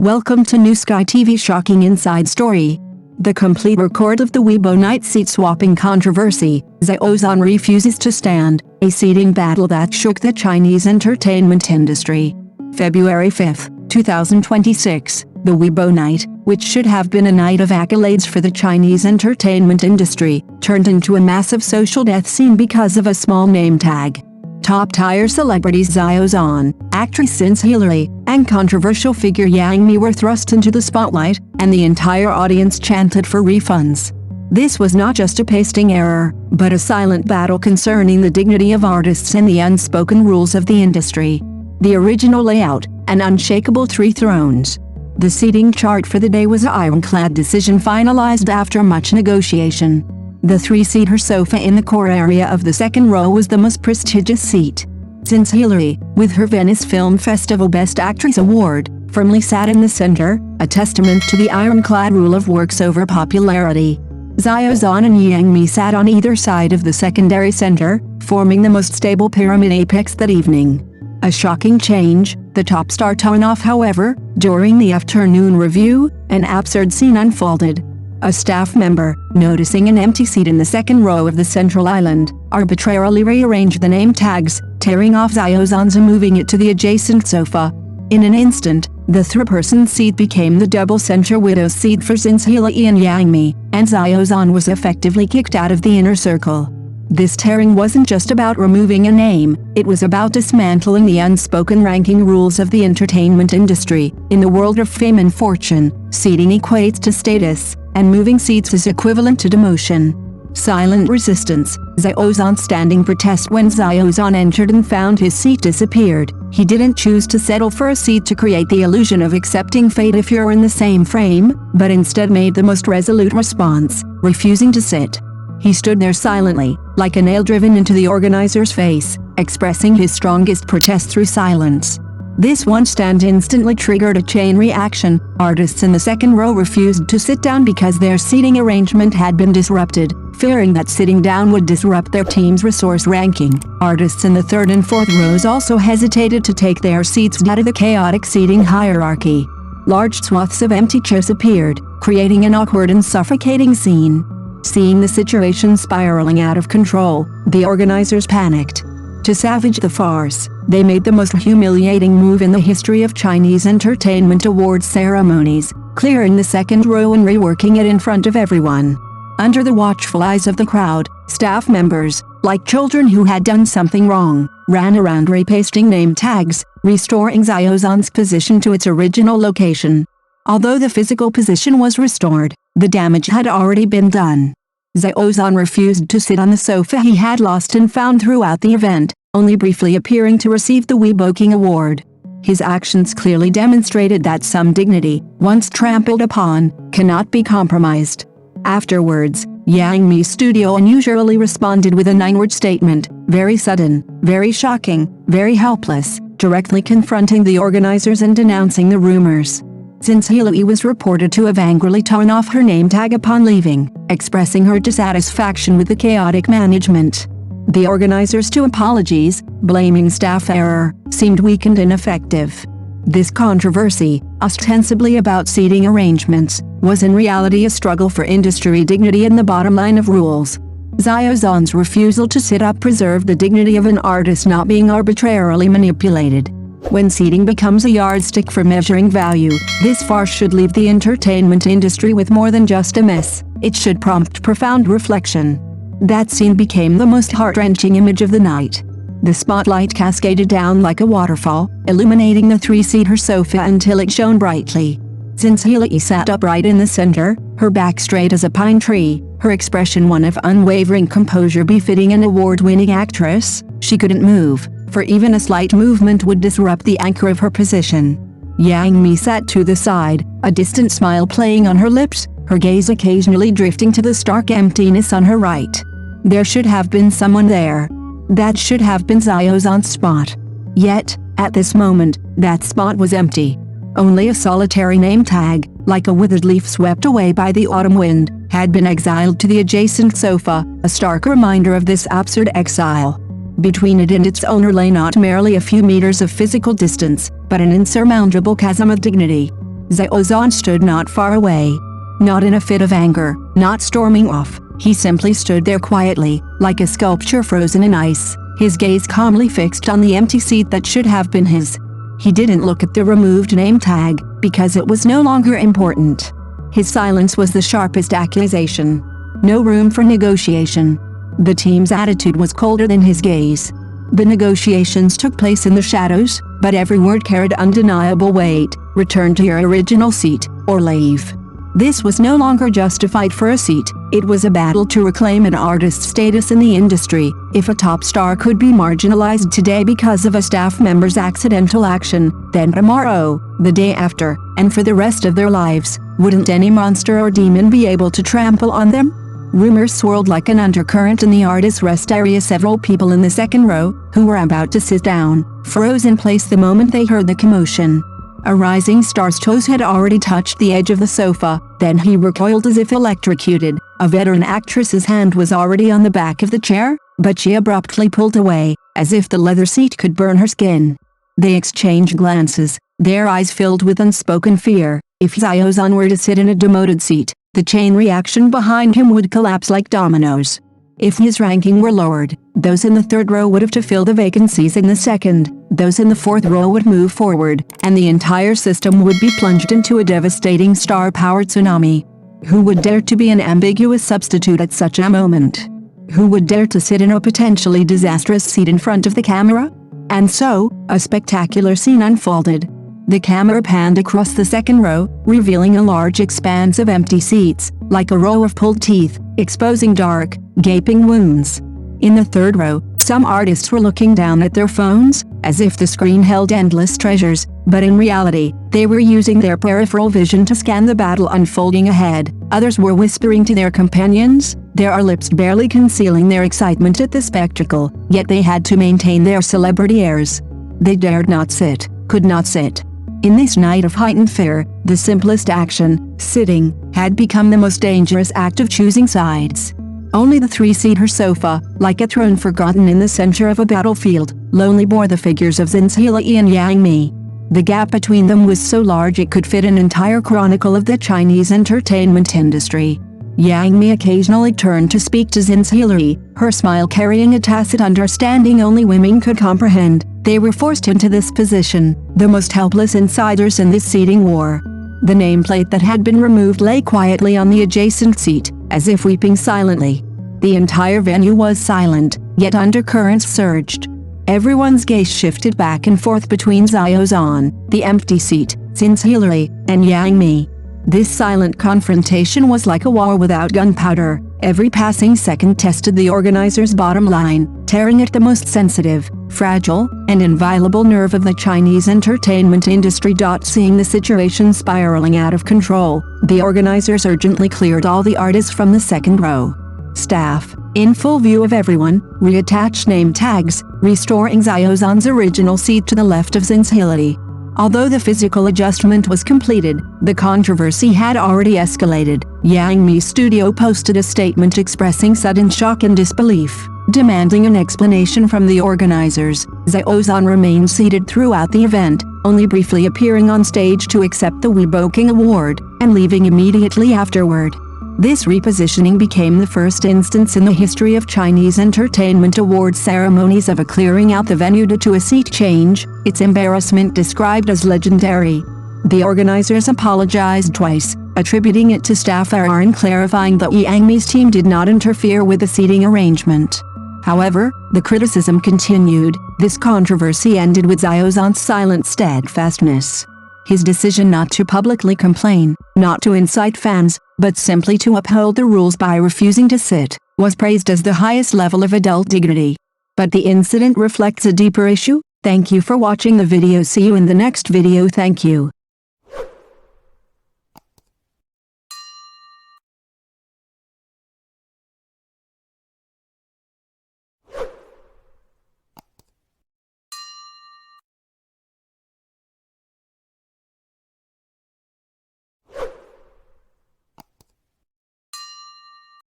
Welcome to New Sky TV Shocking Inside Story. The complete record of the Weibo Night seat-swapping controversy. Xiao Zhan refuses to stand, a seating battle that shook the Chinese entertainment industry. February 5, 2026, the Weibo Night, which should have been a night of accolades for the Chinese entertainment industry, turned into a massive social death scene because of a small name tag. Top-tier celebrities Xiao Zhan, actress Since Hillary, and controversial figure Yang Mi were thrust into the spotlight, and the entire audience chanted for refunds. This was not just a pasting error, but a silent battle concerning the dignity of artists and the unspoken rules of the industry. The original layout, an unshakable 3 thrones. The seating chart for the day was an ironclad decision finalized after much negotiation. The 3-seater sofa in the core area of the second row was the most prestigious seat. Since Hillary, with her Venice Film Festival Best Actress Award, firmly sat in the center, a testament to the ironclad rule of works over popularity. Xiao Zhan and Yang Mi sat on either side of the secondary center, forming the most stable pyramid apex that evening. A shocking change, the top star torn off however, during the afternoon review, an absurd scene unfolded. A staff member, noticing an empty seat in the second row of the central island, arbitrarily rearranged the name tags, tearing off Xiao Zhan's and moving it to the adjacent sofa. In an instant, the 3-person seat became the double-center widow's seat for Since Hillary and Yang Mi, and Xiao Zhan was effectively kicked out of the inner circle. This tearing wasn't just about removing a name, it was about dismantling the unspoken ranking rules of the entertainment industry. In the world of fame and fortune, seating equates to status, and moving seats is equivalent to demotion. Silent resistance, Xiao Zhan standing protest when Xiao Zhan entered and found his seat disappeared. He didn't choose to settle for a seat to create the illusion of accepting fate if you're in the same frame, but instead made the most resolute response, refusing to sit. He stood there silently, like a nail driven into the organizer's face, expressing his strongest protest through silence. This one stand instantly triggered a chain reaction. Artists in the second row refused to sit down because their seating arrangement had been disrupted, fearing that sitting down would disrupt their team's resource ranking. Artists in the third and fourth rows also hesitated to take their seats due to the chaotic seating hierarchy. Large swaths of empty chairs appeared, creating an awkward and suffocating scene. Seeing the situation spiraling out of control, the organizers panicked. To salvage the farce, they made the most humiliating move in the history of Chinese entertainment awards ceremonies, clearing the second row and reworking it in front of everyone. Under the watchful eyes of the crowd, staff members, like children who had done something wrong, ran around repasting name tags, restoring Xiao Zhan's position to its original location. Although the physical position was restored, the damage had already been done. Xiao Zhan refused to sit on the sofa he had lost and found throughout the event, only briefly appearing to receive the Weibo King Award. His actions clearly demonstrated that some dignity, once trampled upon, cannot be compromised. Afterwards, Yang Mi's studio unusually responded with a 9-word statement, very sudden, very shocking, very helpless, directly confronting the organizers and denouncing the rumors. Since Hillary was reported to have angrily torn off her name tag upon leaving, expressing her dissatisfaction with the chaotic management. The organizers' 2 apologies, blaming staff error, seemed weak and ineffective. This controversy, ostensibly about seating arrangements, was in reality a struggle for industry dignity and the bottom line of rules. Xiao Zhan's refusal to sit up preserved the dignity of an artist not being arbitrarily manipulated. When seating becomes a yardstick for measuring value, this farce should leave the entertainment industry with more than just a mess. It should prompt profound reflection. That scene became the most heart-wrenching image of the night. The spotlight cascaded down like a waterfall, illuminating the 3-seater sofa until it shone brightly. Since Hillary sat upright in the center, her back straight as a pine tree, her expression one of unwavering composure befitting an award-winning actress, she couldn't move, for even a slight movement would disrupt the anchor of her position. Yang Mi sat to the side, a distant smile playing on her lips, her gaze occasionally drifting to the stark emptiness on her right. There should have been someone there. That should have been Xiao Zhan's spot. Yet, at this moment, that spot was empty. Only a solitary name tag, like a withered leaf swept away by the autumn wind, had been exiled to the adjacent sofa, a stark reminder of this absurd exile. Between it and its owner lay not merely a few meters of physical distance, but an insurmountable chasm of dignity. Xiao Zhan stood not far away. Not in a fit of anger, not storming off, he simply stood there quietly, like a sculpture frozen in ice, his gaze calmly fixed on the empty seat that should have been his. He didn't look at the removed name tag, because it was no longer important. His silence was the sharpest accusation. No room for negotiation. The team's attitude was colder than his gaze. The negotiations took place in the shadows, but every word carried undeniable weight: return to your original seat, or leave. This was no longer justified for a seat, it was a battle to reclaim an artist's status in the industry. If a top star could be marginalized today because of a staff member's accidental action, then tomorrow, the day after, and for the rest of their lives, wouldn't any monster or demon be able to trample on them? Rumors swirled like an undercurrent in the artist's rest area. Several people in the second row, who were about to sit down, froze in place the moment they heard the commotion. A rising star's toes had already touched the edge of the sofa, then he recoiled as if electrocuted. A veteran actress's hand was already on the back of the chair, but she abruptly pulled away, as if the leather seat could burn her skin. They exchanged glances, their eyes filled with unspoken fear. If Xiao Zhan were to sit in a demoted seat, the chain reaction behind him would collapse like dominoes. If his ranking were lowered, those in the third row would have to fill the vacancies in the second, those in the fourth row would move forward, and the entire system would be plunged into a devastating star-powered tsunami. Who would dare to be an ambiguous substitute at such a moment? Who would dare to sit in a potentially disastrous seat in front of the camera? And so, a spectacular scene unfolded. The camera panned across the second row, revealing a large expanse of empty seats, like a row of pulled teeth, exposing dark, gaping wounds. In the third row, some artists were looking down at their phones, as if the screen held endless treasures, but in reality, they were using their peripheral vision to scan the battle unfolding ahead. Others were whispering to their companions, their lips barely concealing their excitement at the spectacle, yet they had to maintain their celebrity airs. They dared not sit, could not sit. In this night of heightened fear, the simplest action, sitting, had become the most dangerous act of choosing sides. Only the three-seater sofa, like a throne forgotten in the center of a battlefield, lonely bore the figures of Zhenhili and Yang Mi. The gap between them was so large it could fit an entire chronicle of the Chinese entertainment industry. Yang Mi occasionally turned to speak to Zhenhili, her smile carrying a tacit understanding only women could comprehend. They were forced into this position, the most helpless insiders in this seating war. The nameplate that had been removed lay quietly on the adjacent seat, as if weeping silently. The entire venue was silent, yet undercurrents surged. Everyone's gaze shifted back and forth between Xiao Zhan, the empty seat, Zhenhili, and Yang Mi. This silent confrontation was like a war without gunpowder. Every passing second tested the organizers' bottom line, tearing at the most sensitive, fragile, and inviolable nerve of the Chinese entertainment industry. Seeing the situation spiraling out of control, the organizers urgently cleared all the artists from the second row. Staff, in full view of everyone, reattached name tags, restoring Xiao Zhan's original seat to the left of Zhenhili. Although the physical adjustment was completed, the controversy had already escalated. Yang Mi's studio posted a statement expressing sudden shock and disbelief, demanding an explanation from the organizers. Xiao Zhan remained seated throughout the event, only briefly appearing on stage to accept the Weibo King Award, and leaving immediately afterward. This repositioning became the first instance in the history of Chinese entertainment awards ceremonies of a clearing out the venue due to a seat change, its embarrassment described as legendary. The organizers apologized twice, attributing it to staff error and clarifying that Yang Mi's team did not interfere with the seating arrangement. However, the criticism continued. This controversy ended with Xiao Zhan's silent steadfastness. His decision not to publicly complain, not to incite fans, but simply to uphold the rules by refusing to sit, was praised as the highest level of adult dignity. But the incident reflects a deeper issue. Thank you for watching the video. See you in the next video. Thank you.